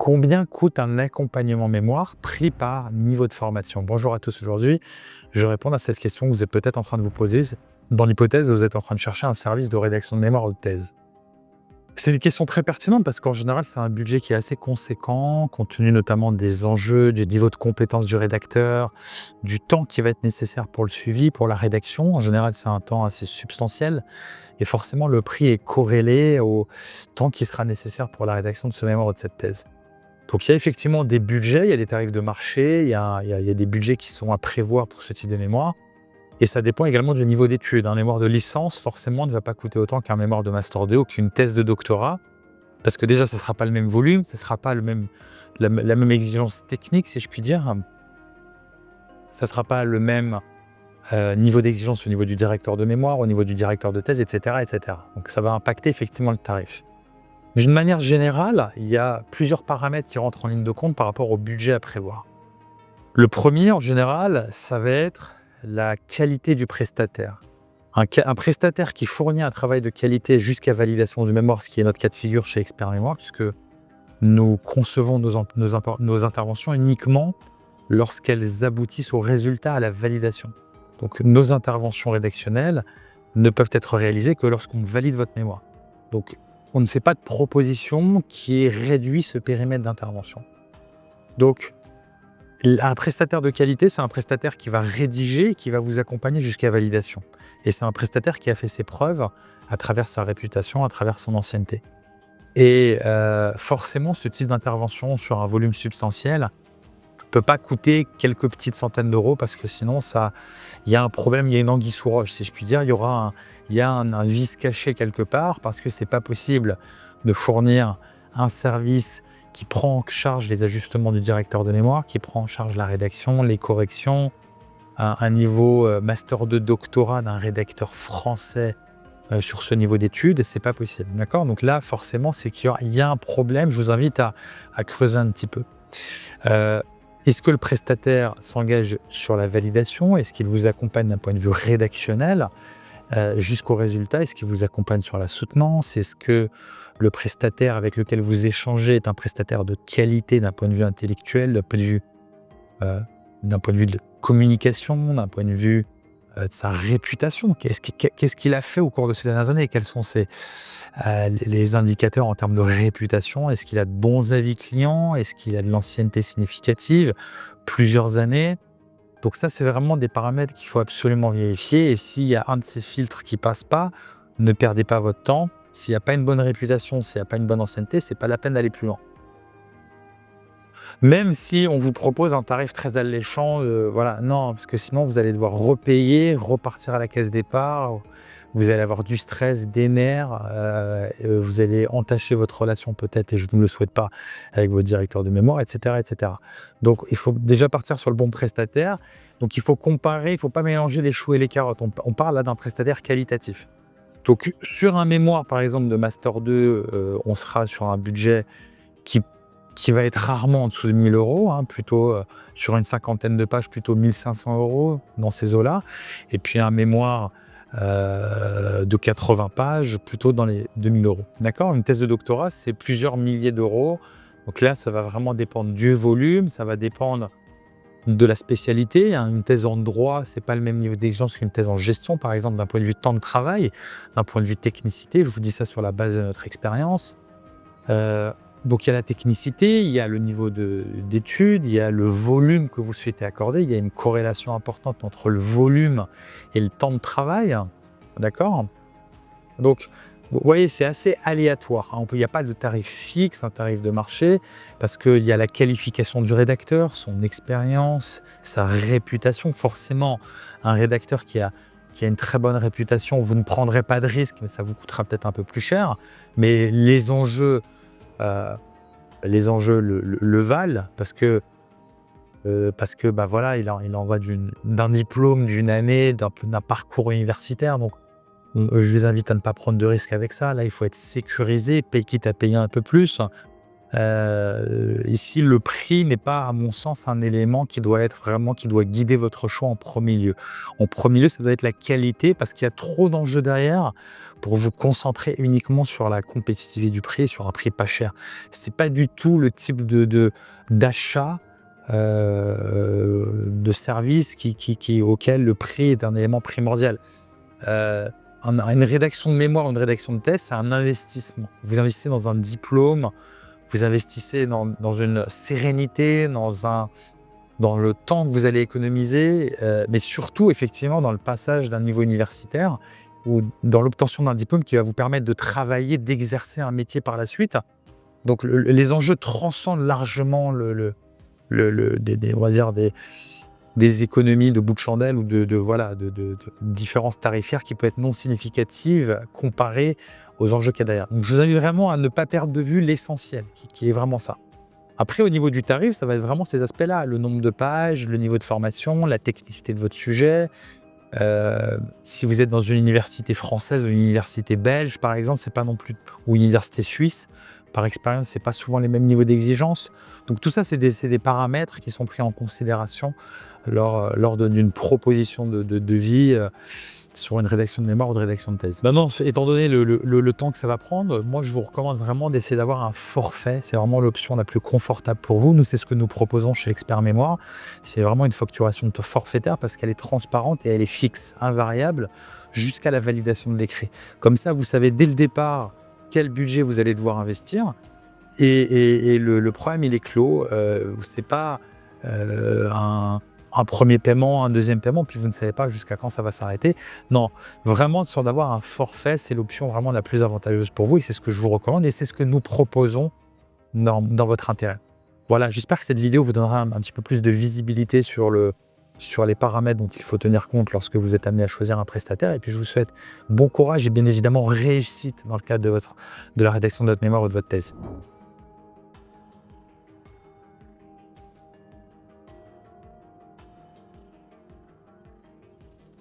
Combien coûte un accompagnement mémoire pris par niveau de formation? Bonjour à tous, aujourd'hui, je vais répondre à cette question que vous êtes peut-être en train de vous poser. Dans l'hypothèse où vous êtes en train de chercher un service de rédaction de mémoire ou de thèse. C'est une question très pertinente parce qu'en général, c'est un budget qui est assez conséquent, compte tenu notamment des enjeux, du niveau de compétence du rédacteur, du temps qui va être nécessaire pour le suivi, pour la rédaction. En général, c'est un temps assez substantiel et forcément, le prix est corrélé au temps qui sera nécessaire pour la rédaction de ce mémoire ou de cette thèse. Donc, il y a effectivement des budgets, il y a des tarifs de marché, il y a des budgets qui sont à prévoir pour ce type de mémoire. Et ça dépend également du niveau d'études. Un mémoire de licence, forcément, ne va pas coûter autant qu'un mémoire de Master 2 ou qu'une thèse de doctorat. Parce que déjà, ça ne sera pas le même volume, ça ne sera pas la même exigence technique, si je puis dire. Ça ne sera pas le même niveau d'exigence au niveau du directeur de mémoire, au niveau du directeur de thèse, etc., etc. Donc, ça va impacter effectivement le tarif. Mais d'une manière générale, il y a plusieurs paramètres qui rentrent en ligne de compte par rapport au budget à prévoir. Le premier, en général, ça va être la qualité du prestataire. Un prestataire qui fournit un travail de qualité jusqu'à validation du mémoire, ce qui est notre cas de figure chez Expert Mémoire, puisque nous concevons nos interventions uniquement lorsqu'elles aboutissent au résultat, à la validation. Donc nos interventions rédactionnelles ne peuvent être réalisées que lorsqu'on valide votre mémoire. Donc on ne fait pas de proposition qui réduit ce périmètre d'intervention. Donc un prestataire de qualité, c'est un prestataire qui va rédiger et qui va vous accompagner jusqu'à validation. Et c'est un prestataire qui a fait ses preuves à travers sa réputation, à travers son ancienneté. Et forcément, ce type d'intervention sur un volume substantiel ne peut pas coûter quelques petites centaines d'euros parce que sinon, il y a un problème, il y a une anguille sous roche, si je puis dire. Il y a un vice caché quelque part parce que ce n'est pas possible de fournir un service qui prend en charge les ajustements du directeur de mémoire, qui prend en charge la rédaction, les corrections, un niveau master 2 doctorat d'un rédacteur français sur ce niveau d'études, c'est pas possible, d'accord? Donc là, forcément, c'est qu'il y a un problème. Je vous invite à creuser un petit peu. Est-ce que le prestataire s'engage sur la validation? Est-ce qu'il vous accompagne d'un point de vue rédactionnel jusqu'au résultat? Est-ce qu'il vous accompagne sur la soutenance? Est-ce que le prestataire avec lequel vous échangez est un prestataire de qualité d'un point de vue intellectuel, d'un point de vue de communication, d'un point de vue de sa réputation? Qu'est-ce qu'il a fait au cours de ces dernières années? Quels sont les indicateurs en termes de réputation? Est-ce qu'il a de bons avis clients? Est-ce qu'il a de l'ancienneté significative? Plusieurs années? Donc ça, c'est vraiment des paramètres qu'il faut absolument vérifier. Et s'il y a un de ces filtres qui ne passe pas, ne perdez pas votre temps. S'il n'y a pas une bonne réputation, s'il n'y a pas une bonne ancienneté, ce n'est pas la peine d'aller plus loin. Même si on vous propose un tarif très alléchant, voilà, non, parce que sinon vous allez devoir repayer, repartir à la caisse départ, vous allez avoir du stress, des nerfs, vous allez entacher votre relation peut-être, et je ne le souhaite pas, avec votre directeur de mémoire, etc., etc. Donc il faut déjà partir sur le bon prestataire. Donc il faut comparer, il ne faut pas mélanger les choux et les carottes. On parle là d'un prestataire qualitatif. Donc sur un mémoire par exemple de Master 2, on sera sur un budget qui va être rarement en dessous de 1 000 €, plutôt sur une cinquantaine de pages, plutôt 1 500 € dans ces eaux-là. Et puis un mémoire de 80 pages, plutôt dans les 2 000 €. D'accord? Une thèse de doctorat, c'est plusieurs milliers d'euros. Donc là, ça va vraiment dépendre du volume, ça va dépendre de la spécialité. Une thèse en droit, c'est pas le même niveau d'exigence qu'une thèse en gestion, par exemple, d'un point de vue temps de travail, d'un point de vue technicité. Je vous dis ça sur la base de notre expérience. Donc il y a la technicité, il y a le niveau d'études, il y a le volume que vous souhaitez accorder, il y a une corrélation importante entre le volume et le temps de travail, d'accord? Donc vous voyez, c'est assez aléatoire, il n'y a pas de tarif fixe, un tarif de marché, parce qu'il y a la qualification du rédacteur, son expérience, sa réputation. Forcément, un rédacteur qui a une très bonne réputation, vous ne prendrez pas de risque, mais ça vous coûtera peut-être un peu plus cher. Mais les enjeux le valent parce que voilà, il en va d'un diplôme, d'une année, d'un parcours universitaire. Donc je vous invite à ne pas prendre de risques avec ça. Là, il faut être sécurisé, quitte à payer un peu plus. Ici, le prix n'est pas, à mon sens, un élément qui doit guider votre choix en premier lieu. En premier lieu, ça doit être la qualité parce qu'il y a trop d'enjeux derrière pour vous concentrer uniquement sur la compétitivité du prix, sur un prix pas cher. C'est pas du tout le type d'achat, de service auquel le prix est un élément primordial. Heu, une rédaction de mémoire, une rédaction de thèse, c'est un investissement. Vous investissez dans un diplôme, vous investissez dans une sérénité, dans le temps que vous allez économiser, mais surtout effectivement dans le passage d'un niveau universitaire ou dans l'obtention d'un diplôme qui va vous permettre de travailler, d'exercer un métier par la suite. Donc les enjeux transcendent largement on va dire des économies de bout de chandelle ou de différences tarifaires qui peuvent être non significatives comparées aux enjeux qu'il y a derrière. Donc je vous invite vraiment à ne pas perdre de vue l'essentiel qui est vraiment ça. Après au niveau du tarif, ça va être vraiment ces aspects-là, le nombre de pages, le niveau de formation, la technicité de votre sujet. Si vous êtes dans une université française ou une université belge par exemple, c'est pas non plus, ou une université suisse, par expérience, c'est pas souvent les mêmes niveaux d'exigence. Donc tout ça, c'est des paramètres qui sont pris en considération lors d'une proposition de devis, sur une rédaction de mémoire ou de rédaction de thèse. Maintenant, étant donné le temps que ça va prendre, moi je vous recommande vraiment d'essayer d'avoir un forfait. C'est vraiment l'option la plus confortable pour vous. Nous, c'est ce que nous proposons chez Expert Mémoire. C'est vraiment une facturation forfaitaire parce qu'elle est transparente et elle est fixe, invariable, jusqu'à la validation de l'écrit. Comme ça, vous savez dès le départ quel budget vous allez devoir investir et le problème, il est clos. C'est pas un premier paiement, un deuxième paiement, puis vous ne savez pas jusqu'à quand ça va s'arrêter. Non, vraiment, sur d'avoir un forfait, c'est l'option vraiment la plus avantageuse pour vous et c'est ce que je vous recommande et c'est ce que nous proposons dans votre intérêt. Voilà, j'espère que cette vidéo vous donnera un petit peu plus de visibilité sur les paramètres dont il faut tenir compte lorsque vous êtes amené à choisir un prestataire. Et puis je vous souhaite bon courage et bien évidemment réussite dans le cadre de la rédaction de votre mémoire ou de votre thèse.